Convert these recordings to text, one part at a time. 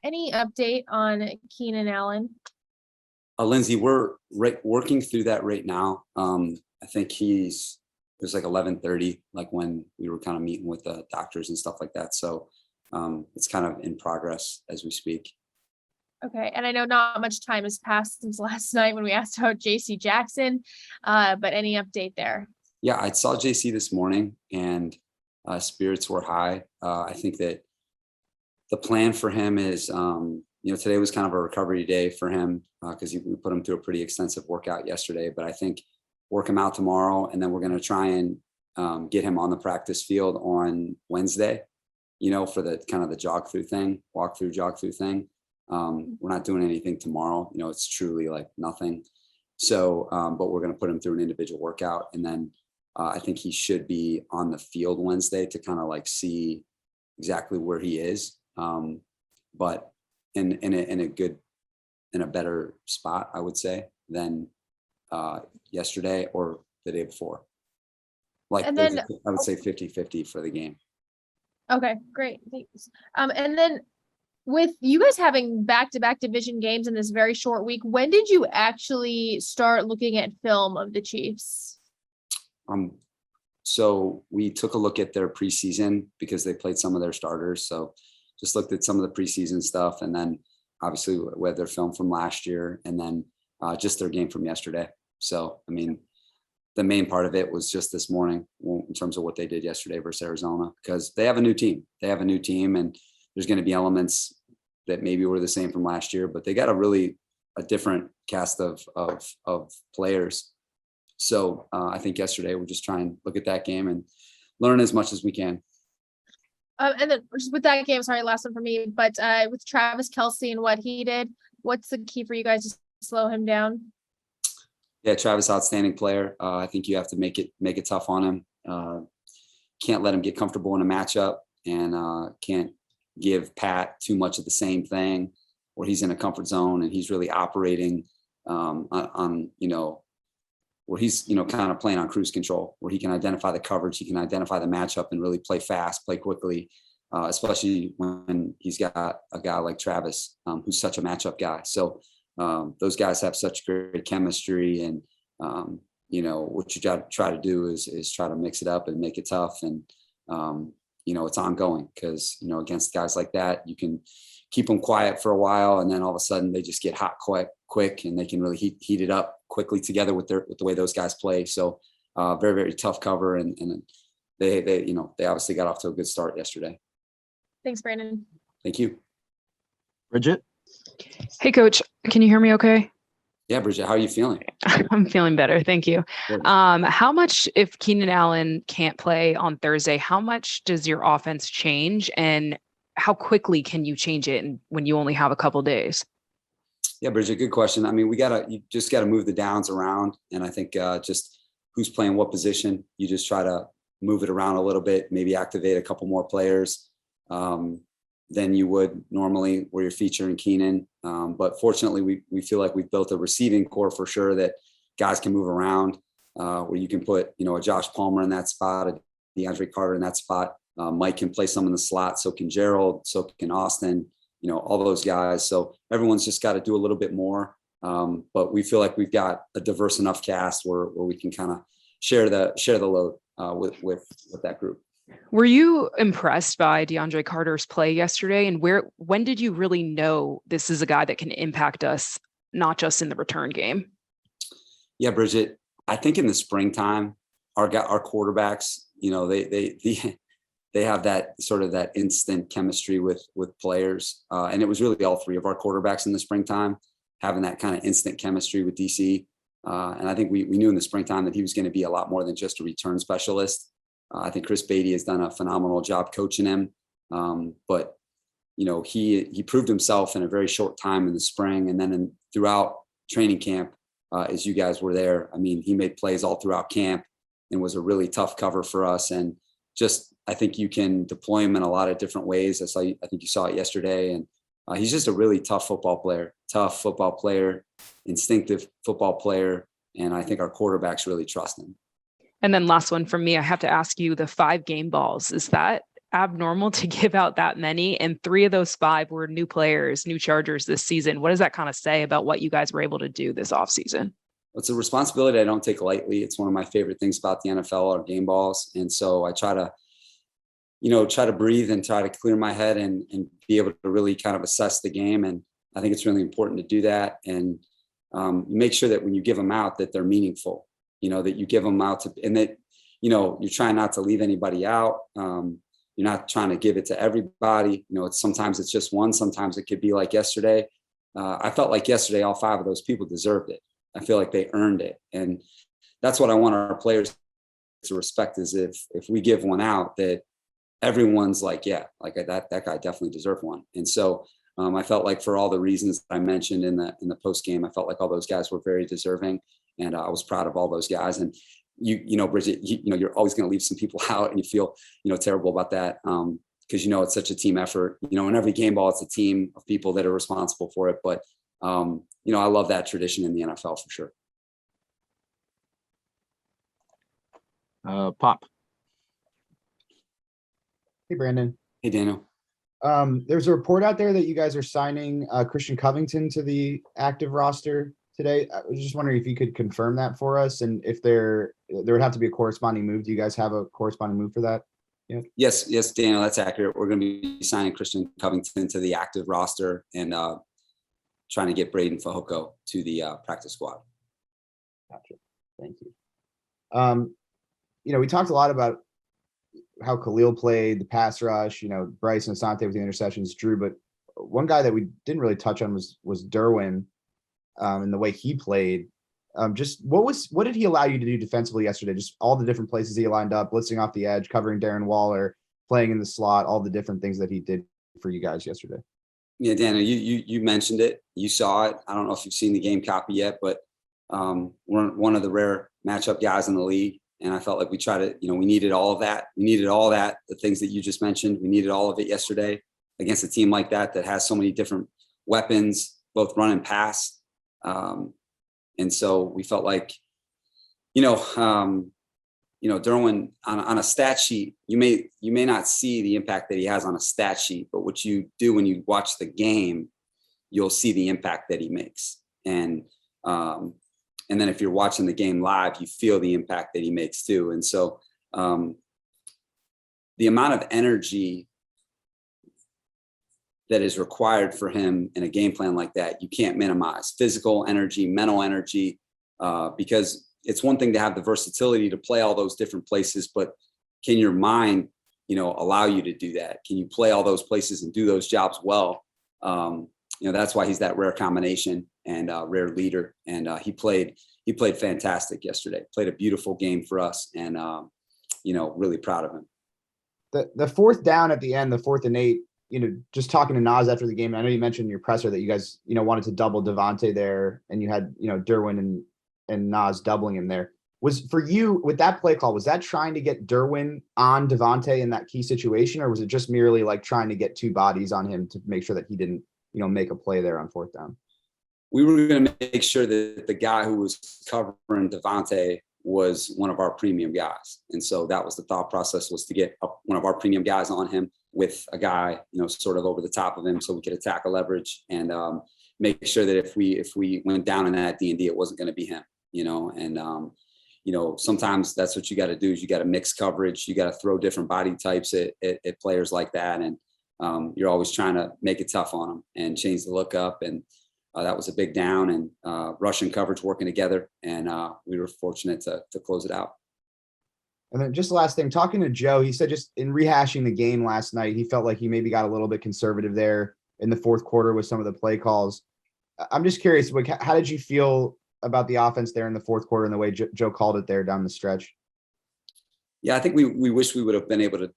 Any update on Keenan Allen? Lindsay, we're working through that right now. I think it was like 11:30, like when we were kind of meeting with the doctors and stuff like that. So it's kind of in progress as we speak. Okay, and I know not much time has passed since last night when we asked about JC Jackson, but any update there? Yeah, I saw JC this morning and spirits were high. I think that the plan for him is, today was kind of a recovery day for him because we put him through a pretty extensive workout yesterday, but I think work him out tomorrow. And then we're going to try and get him on the practice field on Wednesday, for the kind of the jog through thing. We're not doing anything tomorrow. It's truly like nothing. So, but we're going to put him through an individual workout. And then I think he should be on the field Wednesday to kind of like see exactly where he is. But in a better spot, I would say, than yesterday or the day before. Like, and then I would say 50-50 for the game. Okay, great. Thanks. And then with you guys having back-to-back division games in this very short week, when did you actually start looking at film of the Chiefs? So we took a look at their preseason because they played some of their starters. So just looked at some of the preseason stuff, and then obviously we had their film from last year, and then just their game from yesterday. So, I mean, the main part of it was just this morning in terms of what they did yesterday versus Arizona, because they have a new team. And there's going to be elements that maybe were the same from last year, but they got a different cast of players. So I think yesterday we're just trying to look at that game and learn as much as we can. And then just with that game, sorry, last one for me, but with Travis Kelce and what he did, what's the key for you guys to slow him down? Yeah, Travis, outstanding player. I think you have to make it tough on him. Can't let him get comfortable in a matchup, and can't give Pat too much of the same thing where he's in a comfort zone and he's really operating on where he's, kind of playing on cruise control, where he can identify the coverage, he can identify the matchup and really play fast, play quickly, especially when he's got a guy like Travis, who's such a matchup guy. So those guys have such great chemistry, and, what you try to do is try to mix it up and make it tough. And, it's ongoing because, against guys like that, you can keep them quiet for a while, and then all of a sudden they just get hot quick, and they can really heat it up quickly together with the way those guys play. So very, very tough cover, and they obviously got off to a good start yesterday. Thanks, Brandon. Thank you. Bridget. Hey, Coach. Can you hear me okay? Yeah, Bridget, how are you feeling? I'm feeling better. Thank you. How much, if Keenan Allen can't play on Thursday, how much does your offense change, and how quickly can you change it when you only have a couple days? Yeah, Bridget, good question. I mean, you just got to move the downs around. And I think just who's playing what position, you just try to move it around a little bit, maybe activate a couple more players than you would normally where you're featuring Keenan. But fortunately, we feel like we've built a receiving core for sure that guys can move around, where you can put, a Josh Palmer in that spot, a DeAndre Carter in that spot. Mike can play some in the slot, so can Gerald, so can Austin, all those guys. So everyone's just got to do a little bit more. But we feel like we've got a diverse enough cast where we can kind of share the load with that group. Were you impressed by DeAndre Carter's play yesterday? And when did you really know this is a guy that can impact us, not just in the return game? Yeah, Bridget, I think in the springtime, our quarterbacks, they have that sort of that instant chemistry with players. And it was really all three of our quarterbacks in the springtime having that kind of instant chemistry with DC. And I think we knew in the springtime that he was going to be a lot more than just a return specialist. I think Chris Beatty has done a phenomenal job coaching him. But, he proved himself in a very short time in the spring. And then throughout training camp, as you guys were there, I mean, he made plays all throughout camp and was a really tough cover for us. And just, I think you can deploy him in a lot of different ways. I think you saw it yesterday. And he's just a really tough football player, instinctive football player. And I think our quarterbacks really trust him. And then last one from me, I have to ask you, the 5 game balls, is that abnormal to give out that many, and 3 of those 5 were new players, new Chargers this season. What does that kind of say about what you guys were able to do this offseason? It's a responsibility I don't take lightly. It's one of my favorite things about the NFL are game balls. And so I try to breathe and try to clear my head and be able to really kind of assess the game. And I think it's really important to do that. And make sure that when you give them out, that they're meaningful, that you give them out to, and that, you're trying not to leave anybody out. You're not trying to give it to everybody. Sometimes it's just one, sometimes it could be like yesterday. I felt like yesterday, all 5 of those people deserved it. I feel like they earned it. And that's what I want our players to respect is if we give one out, that everyone's like, yeah, like that guy definitely deserved one. And so I felt like for all the reasons that I mentioned in the post game, I felt like all those guys were very deserving, and I was proud of all those guys. And Bridget, you're always going to leave some people out, and you feel terrible about that because it's such a team effort. In every game ball, it's a team of people that are responsible for it. But I love that tradition in the NFL for sure. Pop. Hey, Brandon. Hey, Daniel. There's a report out there that you guys are signing Christian Covington to the active roster today. I was just wondering if you could confirm that for us, and if there would have to be a corresponding move. Do you guys have a corresponding move for that? Yeah. Yes, Daniel, that's accurate. We're going to be signing Christian Covington to the active roster and trying to get Braden Fehoko to the practice squad. Gotcha. Thank you. We talked a lot about how Khalil played, the pass rush, Bryce and Asante with the interceptions, Drew, but one guy that we didn't really touch on was Derwin and the way he played. Just what did he allow you to do defensively yesterday? Just all the different places he lined up, blitzing off the edge, covering Darren Waller, playing in the slot, all the different things that he did for you guys yesterday. Yeah, Daniel, you mentioned it. You saw it. I don't know if you've seen the game copy yet, but we're one of the rare matchup guys in the league. And I felt like we tried to, we needed all of that. We needed all that, the things that you just mentioned. We needed all of it yesterday against a team like that has so many different weapons, both run and pass. And so we felt like, Derwin on a stat sheet, you may not see the impact that he has on a stat sheet, but what you do when you watch the game, you'll see the impact that he makes. And then if you're watching the game live, you feel the impact that he makes too. And so the amount of energy that is required for him in a game plan like that, you can't minimize. Physical energy, mental energy, because it's one thing to have the versatility to play all those different places, but can your mind, allow you to do that? Can you play all those places and do those jobs well? That's why he's that rare combination and rare leader. And he played fantastic yesterday. Played a beautiful game for us, and really proud of him. The fourth down at the end, the 4th and 8. Just talking to Nas after the game. I know you mentioned in your presser that you guys wanted to double Devontae there, and you had Derwin and Nas doubling him there. Was for you with that play call, was that trying to get Derwin on Devontae in that key situation, or was it just merely like trying to get 2 bodies on him to make sure that he didn't make a play there on 4th down? We were going to make sure that the guy who was covering Devontae was one of our premium guys. And so that was the thought process, was to get one of our premium guys on him with a guy, sort of over the top of him so we could attack a leverage and make sure that if we went down in that D&D, it wasn't going to be him, sometimes that's what you got to do is you got to mix coverage. You got to throw different body types at players like that. And you're always trying to make it tough on them and change the look up. And that was a big down, and rush and coverage working together. And we were fortunate to close it out. And then just last thing, talking to Joe, he said just in rehashing the game last night, he felt like he maybe got a little bit conservative there in the 4th quarter with some of the play calls. I'm just curious, how did you feel about the offense there in the 4th quarter and the way Joe called it there down the stretch? Yeah, I think we wish we would have been able to,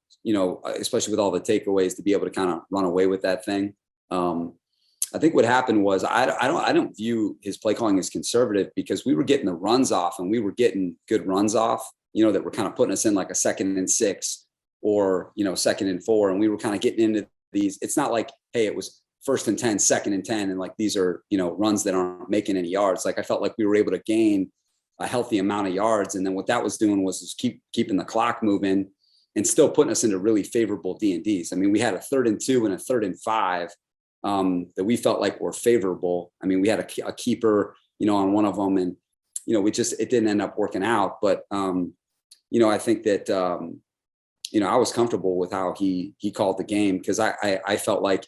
especially with all the takeaways, to be able to kind of run away with that thing. I think what happened was I don't view his play calling as conservative, because we were getting the runs off, and we were getting good runs off, that were kind of putting us in like a 2nd and 6 or, 2nd and 4. And we were kind of getting into these. It's not like, hey, it was 1st and 10, 2nd and 10. And like, these are, runs that aren't making any yards. Like I felt like we were able to gain a healthy amount of yards. And then what that was doing was keeping the clock moving and still putting us into really favorable D&Ds. I mean, we had a 3rd and 2 and a 3rd and 5 that we felt like were favorable. I mean, we had a keeper, on one of them, and, it didn't end up working out. But, I think that, I was comfortable with how he called the game, because I felt like,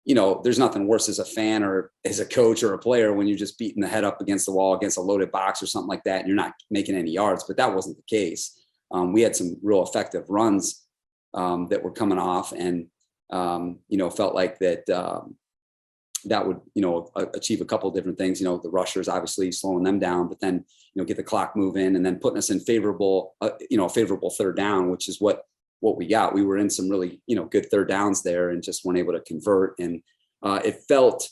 there's nothing worse as a fan or as a coach or a player when you're just beating the head up against the wall against a loaded box or something like that, and you're not making any yards. But that wasn't the case. We had some real effective runs that were coming off, and felt like that that would achieve a couple of different things. The rushers obviously slowing them down, but then get the clock moving, and then putting us in favorable favorable 3rd down, which is what we got. We were in some really good 3rd downs there, and just weren't able to convert. And it felt,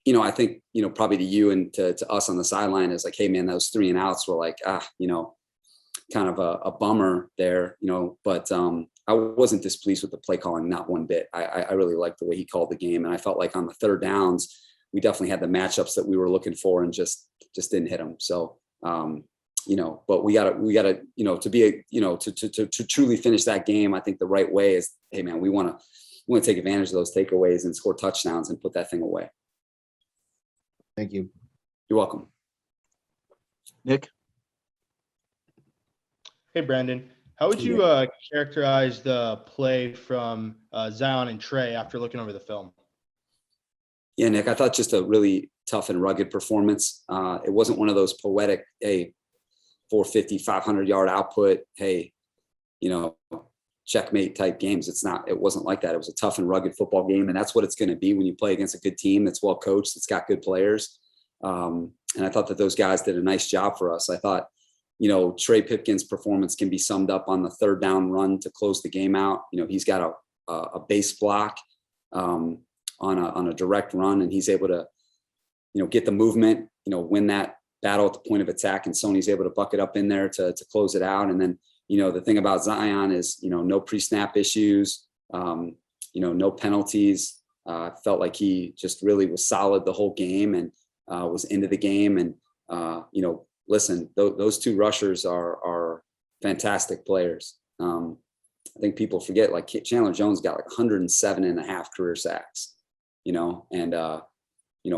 I think probably to you and to us on the sideline is like, hey man, those 3 and outs were like kind of a bummer there, but I wasn't displeased with the play calling, not one bit. I really liked the way he called the game. And I felt like on the 3rd downs, we definitely had the matchups that we were looking for, and just didn't hit them. So, but we gotta, to be to truly finish that game, I think the right way is, hey man, we want to take advantage of those takeaways and score touchdowns and put that thing away. Thank you. You're welcome. Nick? Hey, Brandon, how would you characterize the play from Zion and Trey after looking over the film? Yeah, Nick, I thought just a really tough and rugged performance. It wasn't one of those poetic, hey, 450, 500-yard output, hey, checkmate type games. It wasn't like that. It was a tough and rugged football game. And that's what it's going to be when you play against a good team that's well coached, that's got good players. And I thought that those guys did a nice job for us. I thought, Trey Pipkin's performance can be summed up on the 3rd down run to close the game out. He's got a base block on a direct run, and he's able to, get the movement, win that battle at the point of attack. And Sony's able to buck it up in there to close it out. And then, the thing about Zion is, no pre-snap issues, no penalties. Felt like he just really was solid the whole game, and was into the game. And, listen, those 2 rushers are fantastic players. I think people forget, like Chandler Jones got like 107.5 career sacks, and,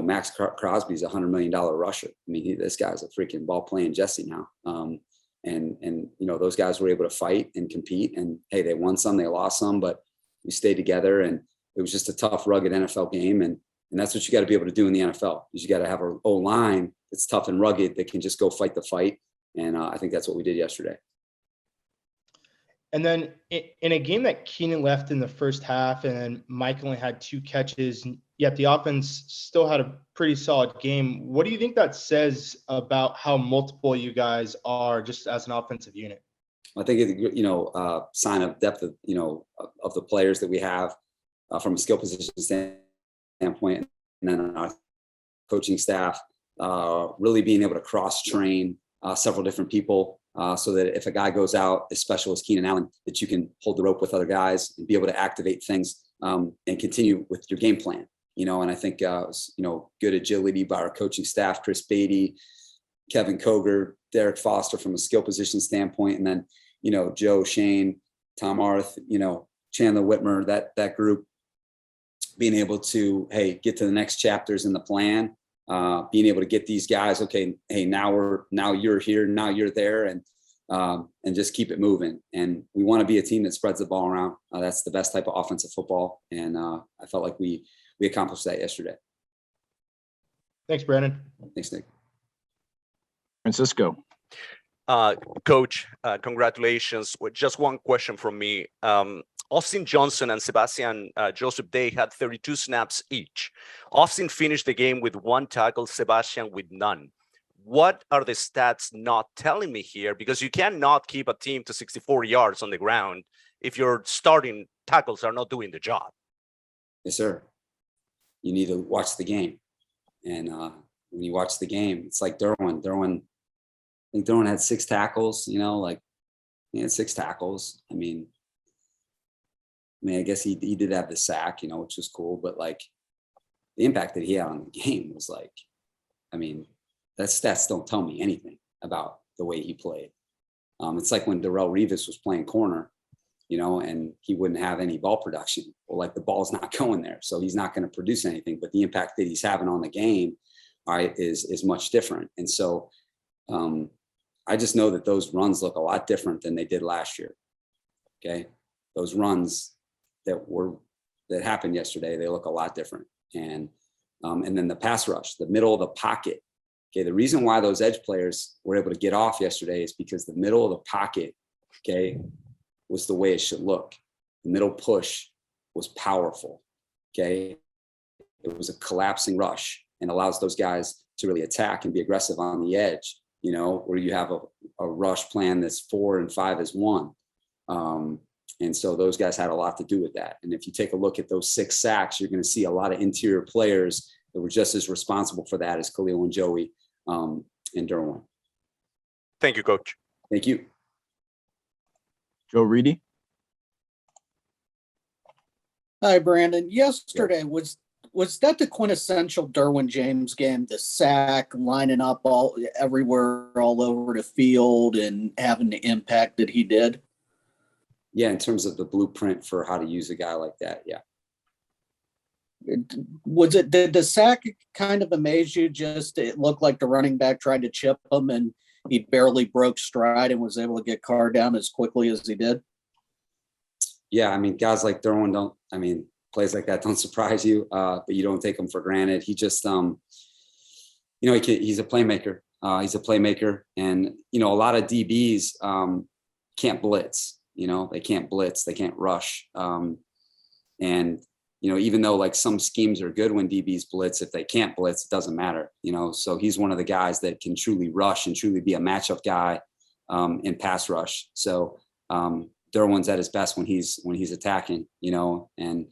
Max Crosby's $100 million rusher. I mean, this guy's a freaking ball playing Jesse now. And those guys were able to fight and compete, and hey, they won some, they lost some, but we stayed together, and it was just a tough, rugged NFL game. And that's what you got to be able to do in the NFL, is you got to have an O-line that's tough and rugged that can just go fight the fight. And I think that's what we did yesterday. And then in a game that Keenan left in the first half, and then Mike only had 2 catches, yet the offense still had a pretty solid game. What do you think that says about how multiple you guys are just as an offensive unit? I think it's, sign of depth of, of the players that we have from a skill position standpoint, and then our coaching staff, really being able to cross train several different people, so that if a guy goes out, as special as Keenan Allen, that you can hold the rope with other guys and be able to activate things and continue with your game plan. And I think, good agility by our coaching staff, Chris Beatty, Kevin Koger, Derek Foster from a skill position standpoint. And then, Joe, Shane, Tom Arth, Chandler Whitmer, that group being able to, hey, get to the next chapters in the plan, being able to get these guys, okay, hey, now you're here, now you're there, and just keep it moving. And we want to be a team that spreads the ball around. That's the best type of offensive football. And I felt like we accomplished that yesterday. Thanks, Brandon. Thanks, Nick. Francisco? Coach, congratulations. With just one question from me. Austin Johnson and Sebastian Joseph Day had 32 snaps each. Austin finished the game with 1 tackle, Sebastian with none. What are the stats not telling me here? Because you cannot keep a team to 64 yards on the ground if your starting tackles are not doing the job. Yes, sir. You need to watch the game. And when you watch the game, it's like Derwin. I think Derwin had 6 tackles, he had 6 tackles. I mean, I guess he did have the sack, which was cool, but the impact that he had on the game was that stats don't tell me anything about the way he played. It's like when Darrelle Revis was playing corner, and he wouldn't have any ball production. Well, like the ball's not going there, so he's not going to produce anything. But the impact that he's having on the game, all right, is much different. And so I just know that those runs look a lot different than they did last year. Okay, those runs that happened yesterday, they look a lot different. And then the pass rush, the middle of the pocket. Okay, the reason why those edge players were able to get off yesterday is because the middle of the pocket, okay, was the way it should look. The middle push was powerful. Okay, it was a collapsing rush and allows those guys to really attack and be aggressive on the edge. Where you have a rush plan that's 4 and 5 is 1. And so those guys had a lot to do with that. And if you take a look at those 6 sacks, you're going to see a lot of interior players that were just as responsible for that as Khalil and Joey and Derwin. Thank you, Coach. Thank you. Joe Reedy. Hi, Brandon. Yesterday, was that the quintessential Derwin James game? The sack, lining up everywhere, all over the field, and having the impact that he did? Yeah, in terms of the blueprint for how to use a guy like that, yeah. Did the sack kind of amaze you? Just it looked like the running back tried to chip him, and he barely broke stride and was able to get Carr down as quickly as he did. Yeah, I mean, guys like Derwin plays like that don't surprise you, but you don't take him for granted. He just, he's a playmaker. He's a playmaker, and a lot of DBs can't blitz. They can't blitz, they can't rush, and even though like some schemes are good when DBs blitz, if they can't blitz, it doesn't matter. So he's one of the guys that can truly rush and truly be a matchup guy in pass rush. So Derwin's at his best when he's attacking, and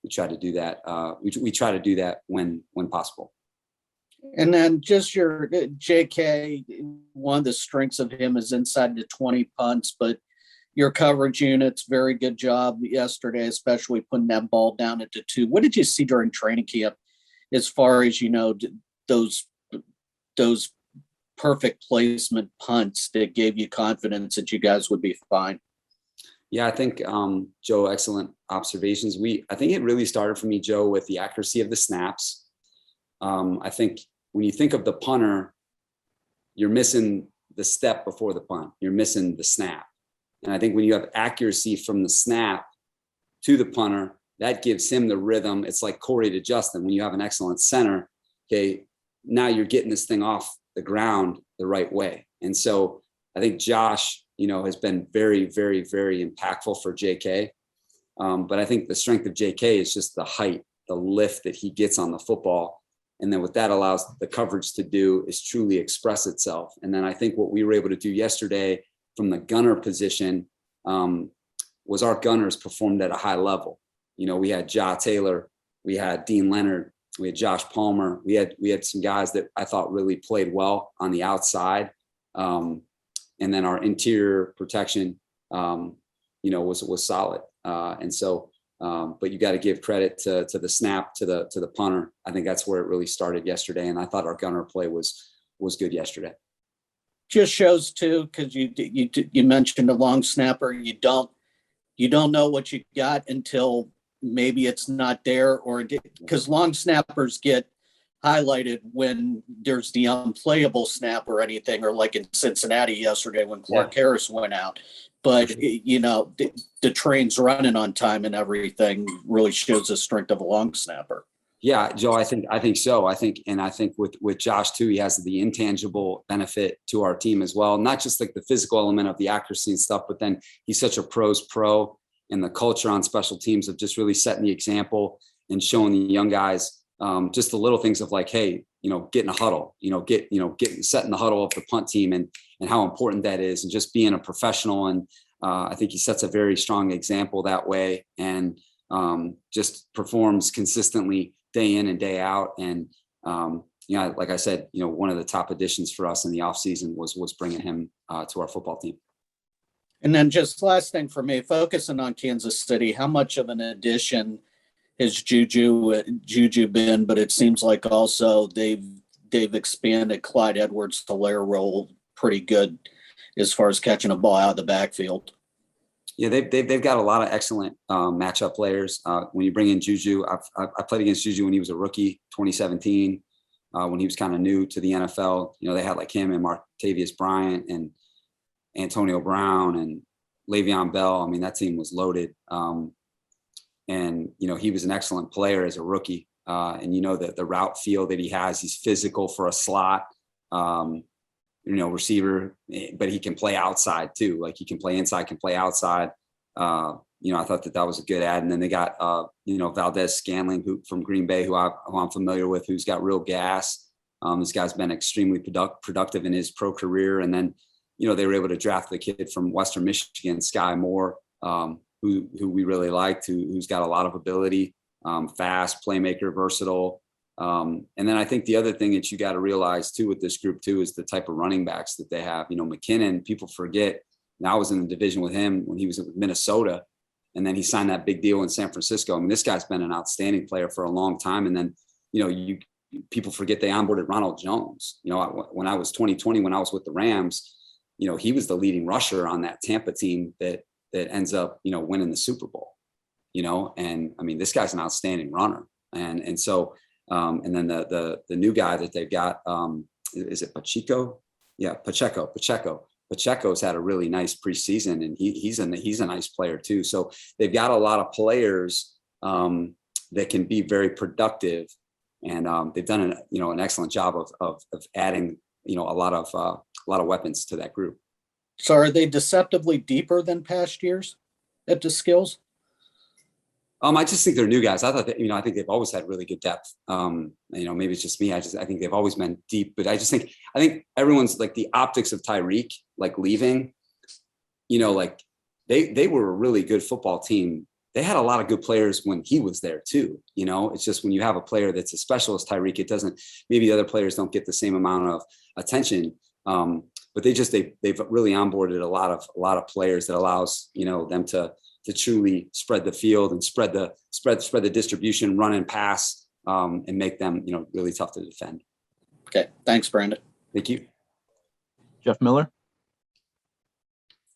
we try to do that. We try to do that when possible. And then just your JK, one of the strengths of him is inside the 20 punts, but your coverage units, very good job yesterday, especially putting that ball down at the 2. What did you see during training camp as far as, those perfect placement punts that gave you confidence that you guys would be fine? Yeah, I think, Joe, excellent observations. I think it really started for me, Joe, with the accuracy of the snaps. I think when you think of the punter, you're missing the step before the punt. You're missing the snap. And I think when you have accuracy from the snap to the punter, that gives him the rhythm. It's like Corey to Justin. When you have an excellent center, okay, now you're getting this thing off the ground the right way. And so I think Josh, has been very, very, very impactful for JK. But I think the strength of JK is just the height, the lift that he gets on the football. And then what that allows the coverage to do is truly express itself. And then I think what we were able to do yesterday from the gunner position was our gunners performed at a high level. We had Ja Taylor, we had Dean Leonard, we had Josh Palmer. We had some guys that I thought really played well on the outside. And then our interior protection, was solid. And so, but you got to give credit to the snap, to the punter. I think that's where it really started yesterday. And I thought our gunner play was good yesterday. Just shows too, because you mentioned a long snapper. You don't know what you got until maybe it's not there, or because long snappers get highlighted when there's the unplayable snap or anything, or like in Cincinnati yesterday when Clark Harris went out. But the train's running on time and everything really shows the strength of a long snapper. Yeah, Joe, I think so. I think with Josh too, he has the intangible benefit to our team as well. Not just like the physical element of the accuracy and stuff, but then he's such a pro's pro, and the culture on special teams of just really setting the example and showing the young guys just the little things of like, hey, get in a huddle, setting the huddle of the punt team and how important that is, and just being a professional. And I think he sets a very strong example that way, and just performs consistently day in and day out. And, like I said, one of the top additions for us in the offseason was bringing him to our football team. And then just last thing for me, focusing on Kansas City, how much of an addition has Juju been? But it seems like also they've expanded Clyde Edwards-Helaire role pretty good as far as catching a ball out of the backfield. Yeah, they've got a lot of excellent matchup players. When you bring in Juju, I played against Juju when he was a rookie, 2017, when he was kind of new to the NFL. You know, they had like him and Martavius Bryant and Antonio Brown and Le'Veon Bell. I mean, that team was loaded. And, you know, he was an excellent player as a rookie. And, you know, the route feel that he has, he's physical for a slot, you know, receiver, but he can play outside too. Like he can play inside, can play outside. You know, I thought that was a good ad. And then they got, you know, Valdez-Scantling from Green Bay, who I'm familiar with, who's got real gas. This guy's been extremely productive in his pro career. And then, you know, they were able to draft the kid from Western Michigan, Sky Moore, who we really liked, who's got a lot of ability, fast, playmaker, versatile. And then I think the other thing that you got to realize too with this group too is the type of running backs that they have. You know, McKinnon, people forget. Now I was in the division with him when he was with Minnesota, and then he signed that big deal in San Francisco. I mean, this guy's been an outstanding player for a long time. And then, you know, people forget they onboarded Ronald Jones. You know, when I was 2020, when I was with the Rams, you know, he was the leading rusher on that Tampa team that ends up, you know, winning the Super Bowl, you know, and I mean, this guy's an outstanding runner. And so, and then the new guy that they've got, is it Pacheco? Yeah, Pacheco. Pacheco's had a really nice preseason, and he's a nice player too. So they've got a lot of players that can be very productive, and they've done an excellent job of adding, you know, a lot of weapons to that group. So are they deceptively deeper than past years at the skills? I just think they're new guys. I thought that, you know, I think they've always had really good depth. You know, maybe it's just me. I think they've always been deep, but I think everyone's like the optics of Tyreek, like leaving, you know, like they were a really good football team. They had a lot of good players when he was there too. You know, it's just when you have a player that's a specialist, Tyreek, maybe the other players don't get the same amount of attention. But they've really onboarded a lot of players that allows, you know, them to truly spread the field and spread the distribution, run and pass, and make them, you know, really tough to defend. Okay. Thanks, Brandon. Thank you. Jeff Miller.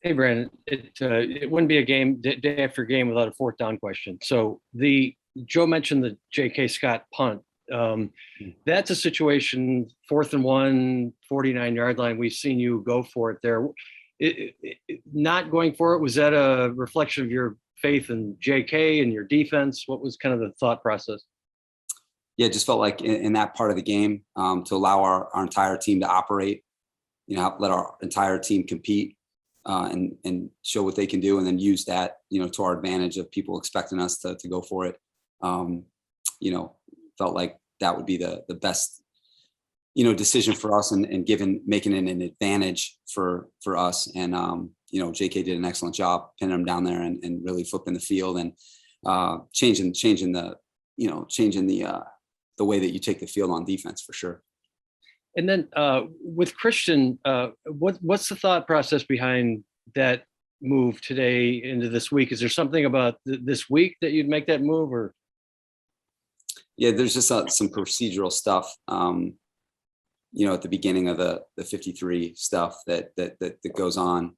Hey, Brandon, it wouldn't be a game day after game without a fourth down question. So Joe mentioned the J.K. Scott punt. That's a situation, 4th and 1, 49-yard line. We've seen you go for it there. Not going for it, was that a reflection of your faith in JK and your defense? What was kind of the thought process? Yeah, it just felt like in that part of the game, to allow our entire team to operate, you know, let our entire team compete, and show what they can do, and then use that, you know, to our advantage of people expecting us to go for it. You know, felt like that would be the best, you know, decision for us, and making it an advantage for us. And, you know, JK did an excellent job pinning them down there and really flipping the field and changing the way that you take the field on defense for sure. And then with Christian, what's the thought process behind that move today into this week? Is there something about this week that you'd make that move, or? Yeah, there's just some procedural stuff, you know, at the beginning of the 53 stuff that goes on,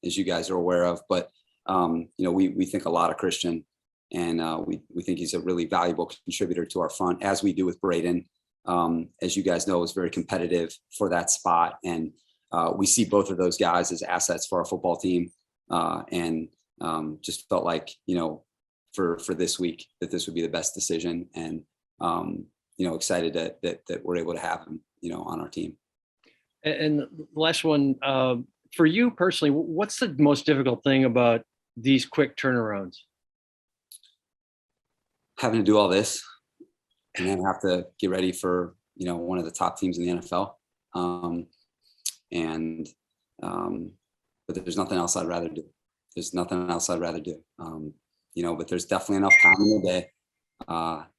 as you guys are aware of. But, you know, we think a lot of Christian, and we think he's a really valuable contributor to our front, as we do with Braden. As you guys know, is very competitive for that spot. And we see both of those guys as assets for our football team. And just felt like, you know, for this week, that this would be the best decision. And, you know, excited that we're able to have him, you know, on our team. And the last one, for you personally, what's the most difficult thing about these quick turnarounds? Having to do all this and then have to get ready for, you know, one of the top teams in the NFL. But there's nothing else I'd rather do. You know, but there's definitely enough time in the day.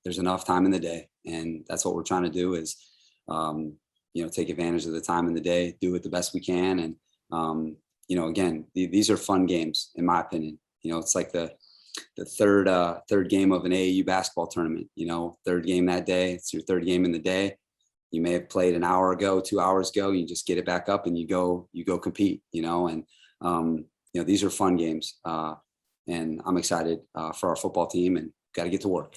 There's enough time in the day, and that's what we're trying to do is, you know, take advantage of the time in the day, do it the best we can. And, you know, again, these are fun games, in my opinion. You know, it's like the third game of an AAU basketball tournament, you know, third game that day. It's your third game in the day. You may have played an hour ago, 2 hours ago, you just get it back up and you go compete, you know, and, these are fun games, and I'm excited for our football team and got to get to work.